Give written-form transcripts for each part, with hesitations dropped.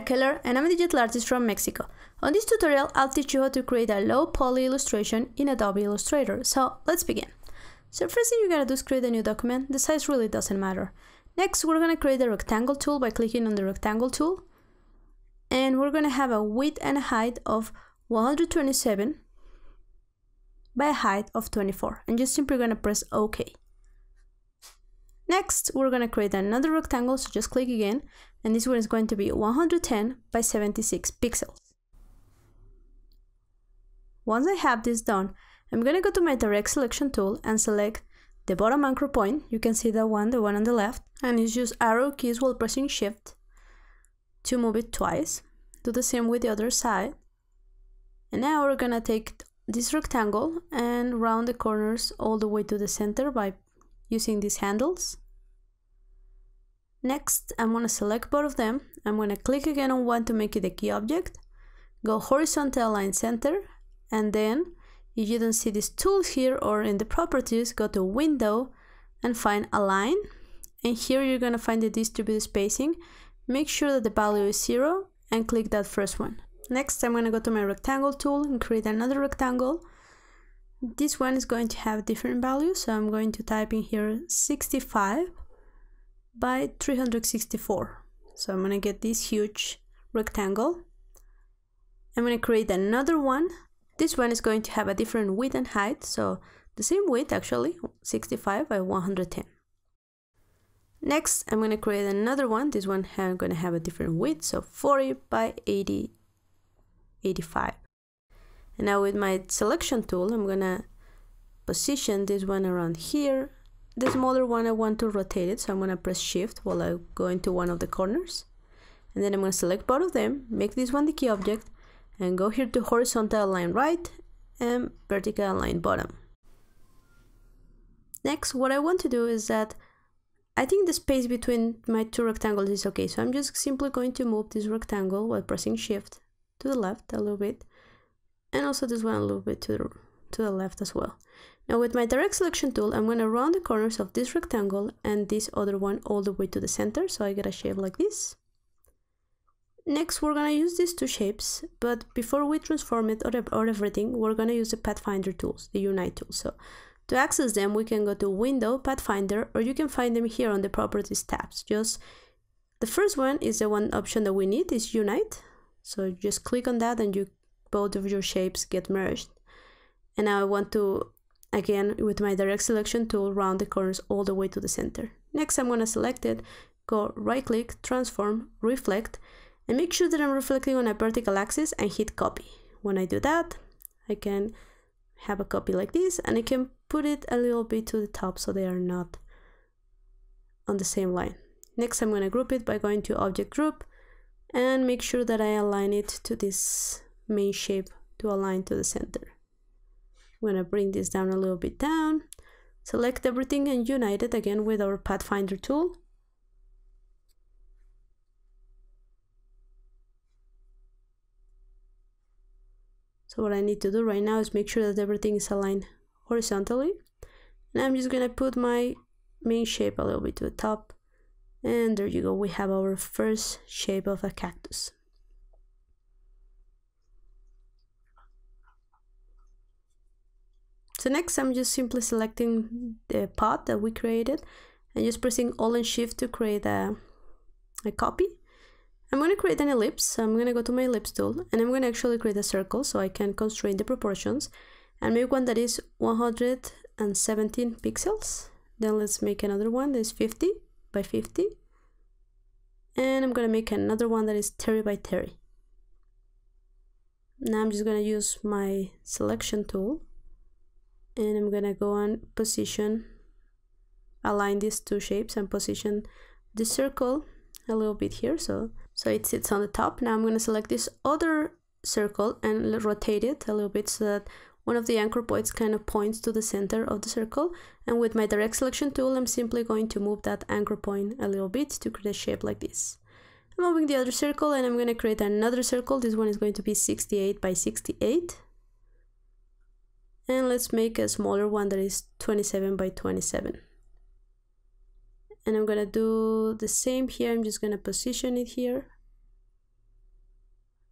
Keller and I'm a digital artist from Mexico. On this tutorial, I'll teach you how to create a low poly illustration in Adobe Illustrator. So let's begin. So first thing you gotta do is create a new document. The size really doesn't matter. Next, we're gonna create a rectangle tool by clicking on the rectangle tool. And we're gonna have a width and a height of 127 by a height of 24. And just simply gonna press OK. Next, we're gonna create another rectangle, so just click again. And this one is going to be 110 by 76 pixels. Once I have this done, I'm going to go to my direct selection tool and select the bottom anchor point. You can see the one on the left, and just use arrow keys while pressing shift to move it twice. Do the same with the other side. And now we're going to take this rectangle and round the corners all the way to the center by using these handles. Next, I'm going to select both of them. I'm going to click again on one to make it a key object. Go horizontal align center. And then, if you don't see these tools here or in the properties, go to Window and find Align. And here you're going to find the distributed spacing. Make sure that the value is 0 and click that first one. Next, I'm going to go to my rectangle tool and create another rectangle. This one is going to have different values. So I'm going to type in here 65 by 364. So I'm going to get this huge rectangle. I'm going to create another one. This one is going to have a different width and height, so the same width actually, 65 by 110. Next, I'm going to create another one. This one I'm going to have a different width, so 40 by 85. And now with my selection tool, I'm going to position this one around here. The smaller one, I want to rotate it, so I'm going to press shift while I go into one of the corners. And then I'm going to select both of them, make this one the key object, and go here to horizontal align right and vertical align bottom. Next, what I want to do is that I think the space between my two rectangles is okay, so I'm just simply going to move this rectangle while pressing shift to the left a little bit, and also this one a little bit to the left as well. Now with my direct selection tool, I'm going to round the corners of this rectangle and this other one all the way to the center, so I get a shape like this. Next, we're going to use these two shapes, but before we transform it or everything, we're going to use the Pathfinder tools, the Unite tool. So to access them, we can go to Window, Pathfinder, or you can find them here on the Properties tabs. Just the first one is the one option that we need, is Unite. So just click on that and both of your shapes get merged. And now I want to, again, with my direct selection tool, round the corners all the way to the center. Next, I'm going to select it, go right click, transform, reflect, and make sure that I'm reflecting on a vertical axis and hit copy. When I do that, I can have a copy like this, and I can put it a little bit to the top so they are not on the same line. Next, I'm going to group it by going to Object Group and make sure that I align it to this main shape to align to the center. I'm going to bring this down a little bit down, select everything and unite it again with our Pathfinder tool. So what I need to do right now is make sure that everything is aligned horizontally. And I'm just going to put my main shape a little bit to the top. And there you go, we have our first shape of a cactus. So next, I'm just simply selecting the pot that we created and just pressing Alt and Shift to create a copy. I'm going to create an ellipse, so I'm going to go to my ellipse tool and I'm going to actually create a circle so I can constrain the proportions and make one that is 117 pixels. Then let's make another one that is 50 by 50. And I'm going to make another one that is 30 by 30. Now I'm just going to use my selection tool and I'm going to go and align these two shapes and position the circle a little bit here so it sits on the top. Now I'm going to select this other circle and rotate it a little bit so that one of the anchor points kind of points to the center of the circle, and with my direct selection tool I'm simply going to move that anchor point a little bit to create a shape like this. I'm moving the other circle and I'm going to create another circle. This one is going to be 68 by 68. And let's make a smaller one that is 27 by 27. And I'm gonna do the same here. I'm just gonna position it here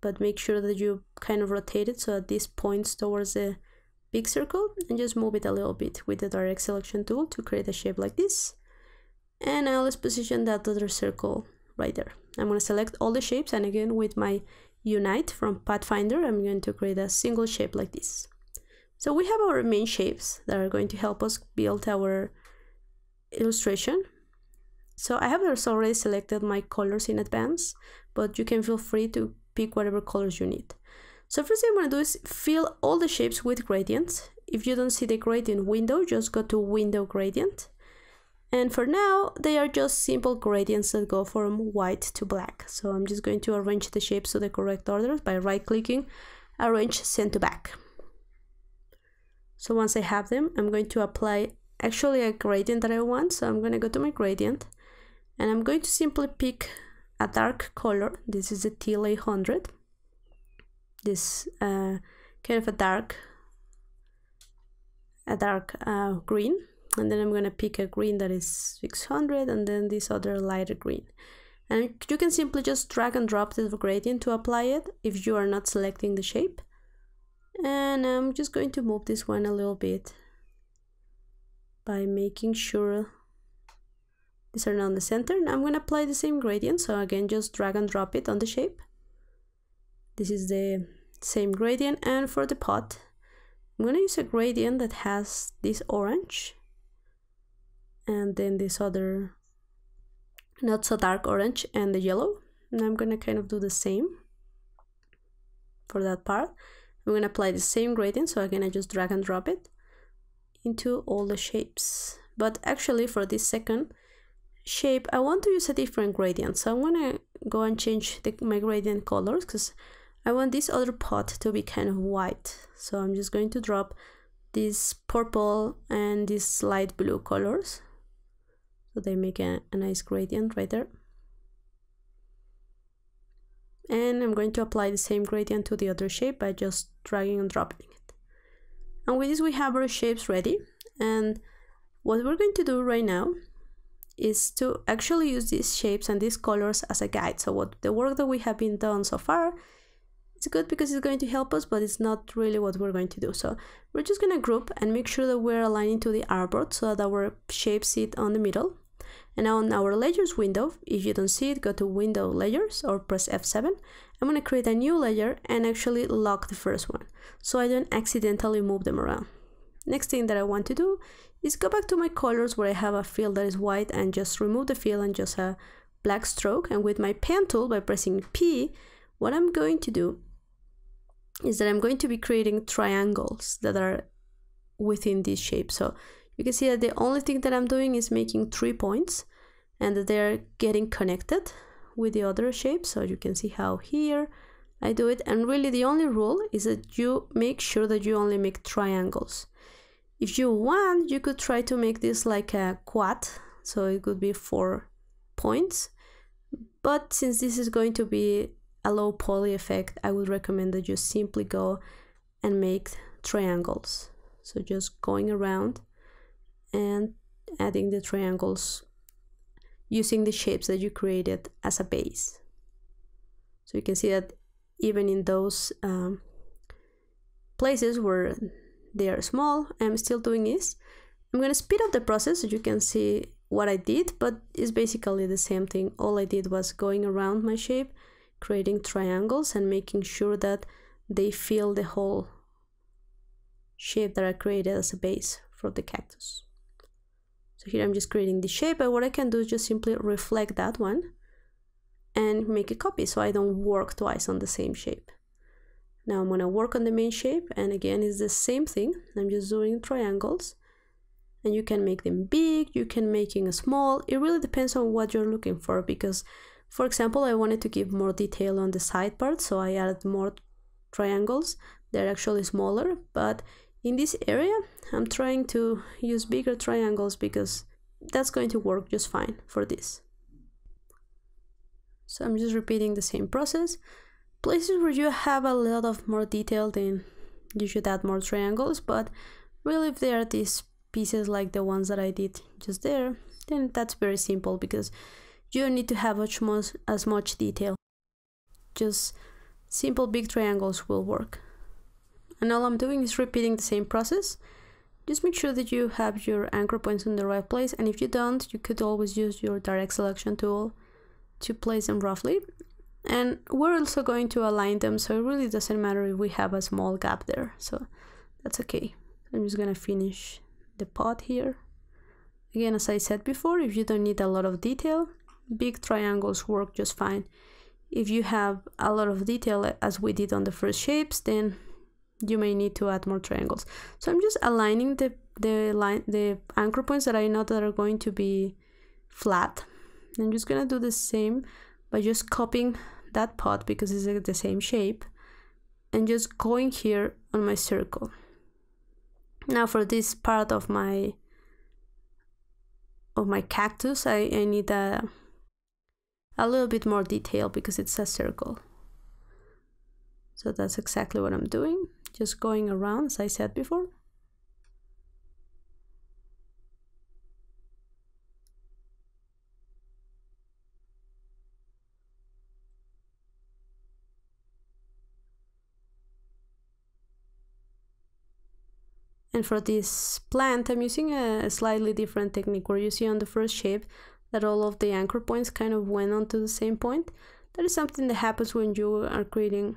but make sure that you kind of rotate it so that this points towards the big circle, and just move it a little bit with the direct selection tool to create a shape like this. And now let's position that other circle right there. I'm going to select all the shapes, and again with my Unite from Pathfinder, I'm going to create a single shape like this. So we have our main shapes that are going to help us build our illustration. So I have already selected my colors in advance, but you can feel free to pick whatever colors you need. So first thing I'm going to do is fill all the shapes with gradients. If you don't see the gradient window, just go to Window Gradient. And for now, they are just simple gradients that go from white to black. So I'm just going to arrange the shapes to the correct order by right-clicking, Arrange Send to Back. So once I have them, I'm going to apply actually a gradient that I want. So I'm going to go to my gradient, and I'm going to simply pick a dark color. This is the Teal 800. This kind of a dark green. And then I'm going to pick a green that is 600, and then this other lighter green. And you can simply just drag and drop the gradient to apply it if you are not selecting the shape. And I'm just going to move this one a little bit by making sure these are not in the center. Now I'm going to apply the same gradient, so again just drag and drop it on the shape. This is the same gradient, and for the pot I'm going to use a gradient that has this orange and then this other not so dark orange and the yellow, and I'm going to kind of do the same for that part. I'm going to apply the same gradient, so again I just drag and drop it into all the shapes. But actually for this second shape I want to use a different gradient, so I'm going to go and change my gradient colors because I want this other pot to be kind of white. So I'm just going to drop this purple and this light blue colors, so they make a nice gradient right there. And I'm going to apply the same gradient to the other shape by just dragging and dropping it. And with this we have our shapes ready, and what we're going to do right now is to actually use these shapes and these colors as a guide. So what the work that we have been done so far, it's good because it's going to help us, but it's not really what we're going to do. So we're just going to group and make sure that we're aligning to the artboard so that our shapes sit on the middle. And now on our layers window, if you don't see it, go to Window Layers or press F7. I'm going to create a new layer and actually lock the first one, so I don't accidentally move them around. Next thing that I want to do is go back to my colors where I have a fill that is white and just remove the fill and just a black stroke. And with my pen tool, by pressing P, what I'm going to do is that I'm going to be creating triangles that are within this shape. So you can see that the only thing that I'm doing is making 3 points and that they're getting connected with the other shape. So you can see how here I do it. And really the only rule is that you make sure that you only make triangles. If you want, you could try to make this like a quad. So it could be 4 points. But since this is going to be a low poly effect, I would recommend that you simply go and make triangles. So just going around and adding the triangles using the shapes that you created as a base. So you can see that even in those places where they are small, I'm still doing this. I'm going to speed up the process so you can see what I did, but it's basically the same thing. All I did was going around my shape, creating triangles and making sure that they fill the whole shape that I created as a base for the cactus. So here I'm just creating the shape, but what I can do is just simply reflect that one and make a copy so I don't work twice on the same shape. Now I'm going to work on the main shape, and again it's the same thing. I'm just doing triangles, and you can make them big, you can make them small. It really depends on what you're looking for, because for example, I wanted to give more detail on the side part, so I added more triangles. They're actually smaller, but in this area, I'm trying to use bigger triangles because that's going to work just fine for this. So I'm just repeating the same process. Places where you have a lot of more detail, then you should add more triangles, but really if there are these pieces like the ones that I did just there, then that's very simple because you don't need to have as much detail. Just simple big triangles will work. And all I'm doing is repeating the same process. Just make sure that you have your anchor points in the right place, and if you don't, you could always use your direct selection tool to place them roughly. And we're also going to align them, so it really doesn't matter if we have a small gap there, so that's okay. I'm just gonna finish the pot here. Again, as I said before, if you don't need a lot of detail, big triangles work just fine. If you have a lot of detail, as we did on the first shapes, then you may need to add more triangles. So I'm just aligning the anchor points that I know that are going to be flat. I'm just gonna do the same by just copying that pot because it's the same shape, and just going here on my circle. Now for this part of my cactus, I need a little bit more detail because it's a circle. So that's exactly what I'm doing, just going around as I said before. And for this plant, I'm using a slightly different technique where you see on the first shape that all of the anchor points kind of went onto the same point. That is something that happens when you are creating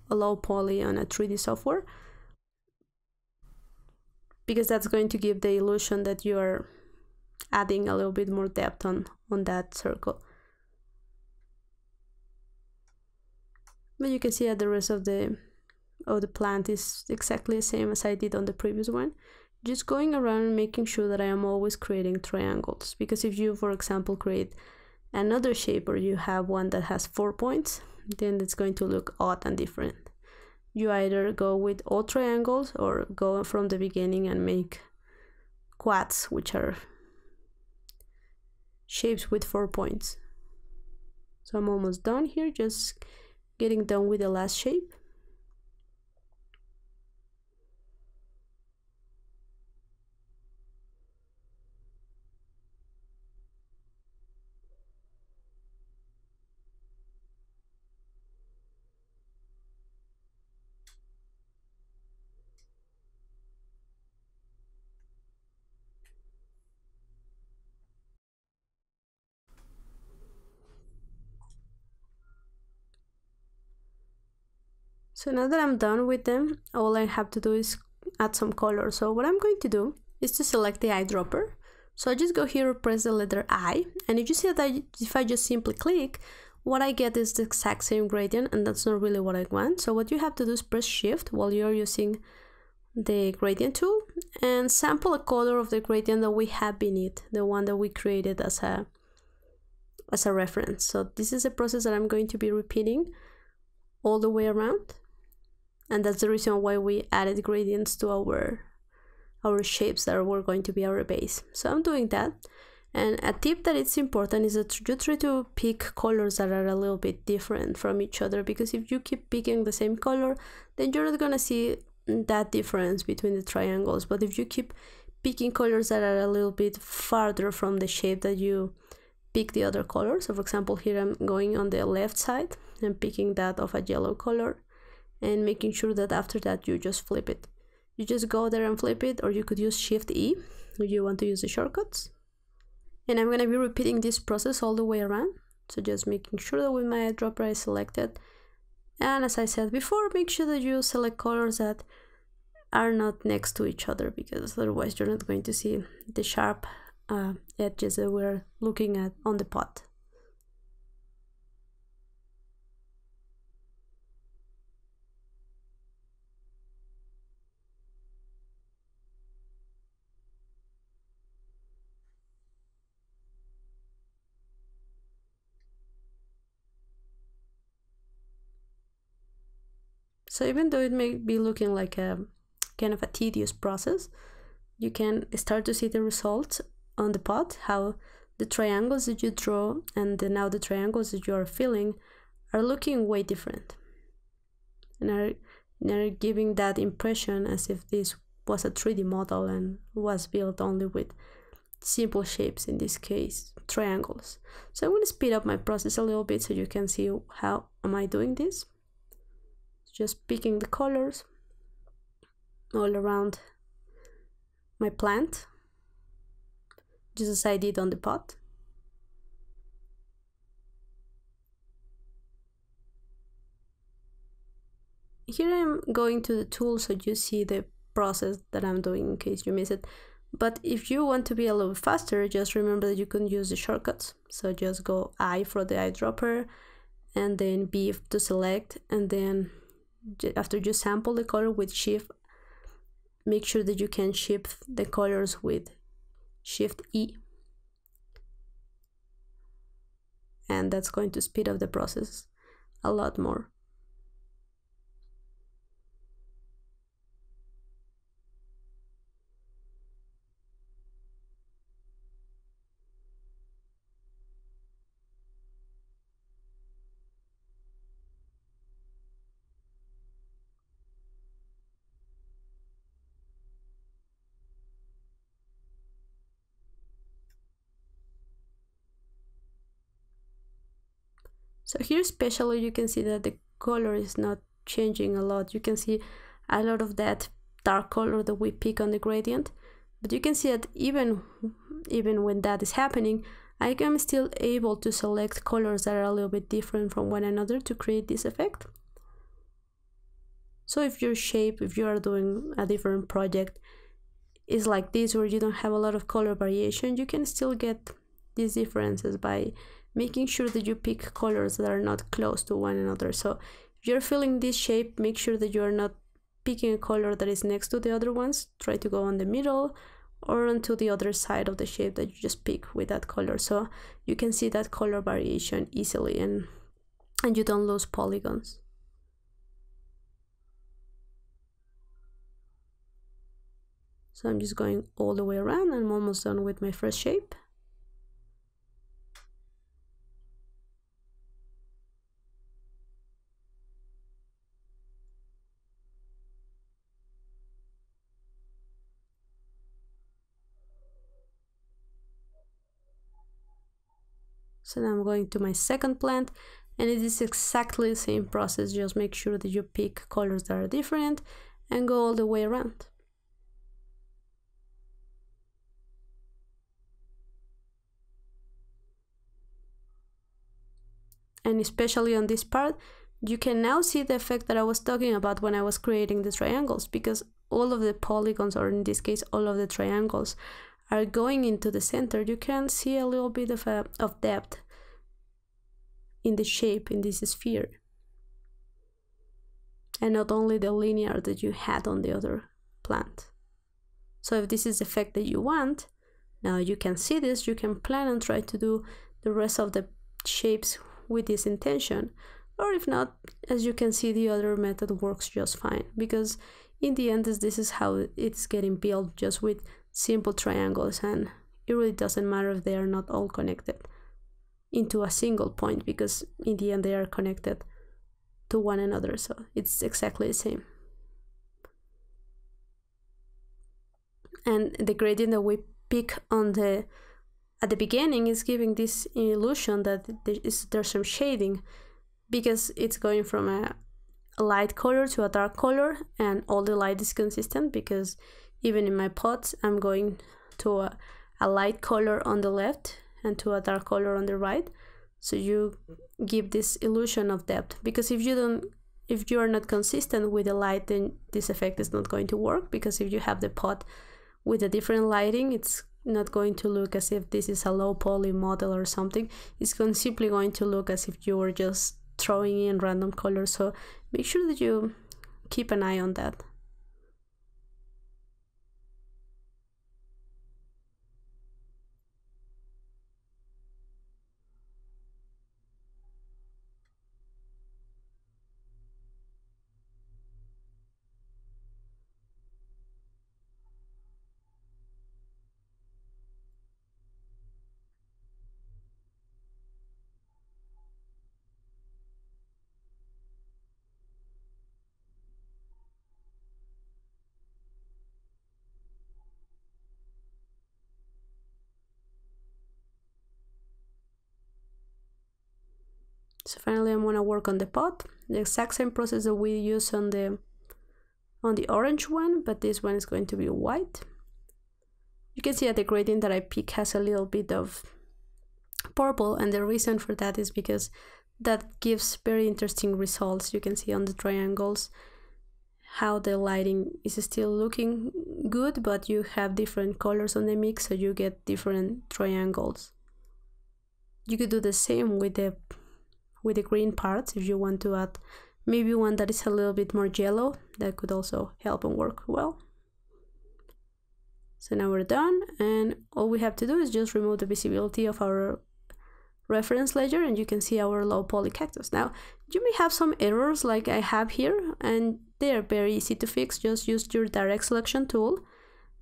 a low poly on a 3D software, because that's going to give the illusion that you are adding a little bit more depth on that circle. But you can see that the rest of the plant is exactly the same as I did on the previous one. Just going around and making sure that I am always creating triangles, because if you, for example, create another shape or you have one that has 4 points, then it's going to look odd and different. You either go with all triangles or go from the beginning and make quads, which are shapes with 4 points. So I'm almost done here, just getting done with the last shape. So now that I'm done with them, all I have to do is add some color. So what I'm going to do is to select the eyedropper. So I just go here and press the letter I, and if you see that if I just simply click, what I get is the exact same gradient, and that's not really what I want. So what you have to do is press Shift while you're using the gradient tool and sample a color of the gradient that we have beneath, the one that we created as a reference. So this is a process that I'm going to be repeating all the way around. And that's the reason why we added gradients to our shapes that were going to be our base. So I'm doing that. And a tip that is important is that you try to pick colors that are a little bit different from each other, because if you keep picking the same color, then you're not gonna see that difference between the triangles. But if you keep picking colors that are a little bit farther from the shape that you pick the other color. So for example, here I'm going on the left side and picking that of a yellow color, and making sure that after that you just flip it. You just go there and flip it, or you could use Shift E if you want to use the shortcuts. And I'm going to be repeating this process all the way around. So just making sure that with my eyedropper is selected. And as I said before, make sure that you select colors that are not next to each other, because otherwise you're not going to see the sharp edges that we're looking at on the pot. So even though it may be looking like a kind of a tedious process, you can start to see the results on the pot, how the triangles that you draw and now the triangles that you are filling are looking way different and are giving that impression as if this was a 3D model and was built only with simple shapes, in this case triangles. So I'm going to speed up my process a little bit so you can see how am I doing this. just picking the colors all around my plant, just as I did on the pot. Here I'm going to the tool so you see the process that I'm doing in case you miss it. But if you want to be a little faster, just remember that you can use the shortcuts. So just go I for the eyedropper, and then B to select, and then after you sample the color with Shift, make sure that you can shift the colors with Shift E. And that's going to speed up the process a lot more. So here especially you can see that the color is not changing a lot. You can see a lot of that dark color that we pick on the gradient, but you can see that even when that is happening, I am still able to select colors that are a little bit different from one another to create this effect. So if your shape, if you are doing a different project, is like this where you don't have a lot of color variation, you can still get these differences by making sure that you pick colors that are not close to one another. So if you're filling this shape, make sure that you're not picking a color that is next to the other ones. Try to go on the middle or onto the other side of the shape that you just pick with that color, so you can see that color variation easily and you don't lose polygons. So I'm just going all the way around and I'm almost done with my first shape. So now I'm going to my second plant, and it is exactly the same process. Just make sure that you pick colors that are different and go all the way around. And especially on this part, you can now see the effect that I was talking about when I was creating the triangles, because all of the polygons, or in this case all of the triangles, are going into the center. You can see a little bit of depth in the shape, in this sphere, and not only the linear that you had on the other plant. So if this is the effect that you want, now you can see this, you can plan and try to do the rest of the shapes with this intention. Or if not, as you can see, the other method works just fine, because in the end this is how it's getting built, just with simple triangles, and it really doesn't matter if they are not all connected into a single point, because in the end they are connected to one another, so it's exactly the same. And the gradient that we pick on at the beginning is giving this illusion that there's some shading, because it's going from a light color to a dark color, and all the light is consistent, because even in my pots I'm going to a light color on the left and to a dark color on the right, so you give this illusion of depth. Because if you are not consistent with the light, then this effect is not going to work, because if you have the pot with a different lighting, it's not going to look as if this is a low poly model or something. It's simply going to look as if you were just throwing in random colors. So make sure that you keep an eye on that. So finally I'm gonna work on the pot. The exact same process that we use on the orange one, but this one is going to be white. You can see that the gradient that I pick has a little bit of purple, and the reason for that is because that gives very interesting results. You can see on the triangles how the lighting is still looking good, but you have different colors on the mix, so you get different triangles. You could do the same with the green parts if you want to add maybe one that is a little bit more yellow. That could also help and work well. So now we're done, and all we have to do is just remove the visibility of our reference layer, and you can see our low poly cactus. Now you may have some errors like I have here, and they are very easy to fix. Just use your direct selection tool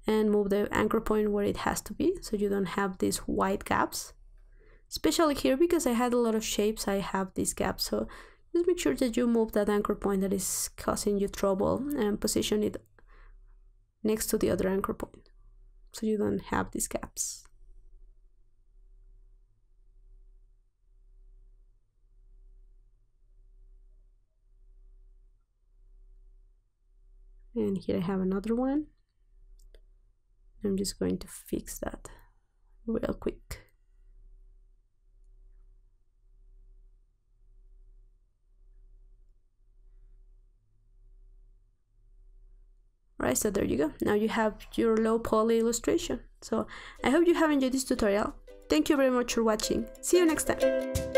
and move the anchor point where it has to be, so you don't have these white gaps. Especially here, because I had a lot of shapes, I have these gaps. So just make sure that you move that anchor point that is causing you trouble and position it next to the other anchor point, so you don't have these gaps. And here I have another one. I'm just going to fix that real quick. Right, so there you go. Now you have your low poly illustration. So I hope you have enjoyed this tutorial. Thank you very much for watching. See you next time.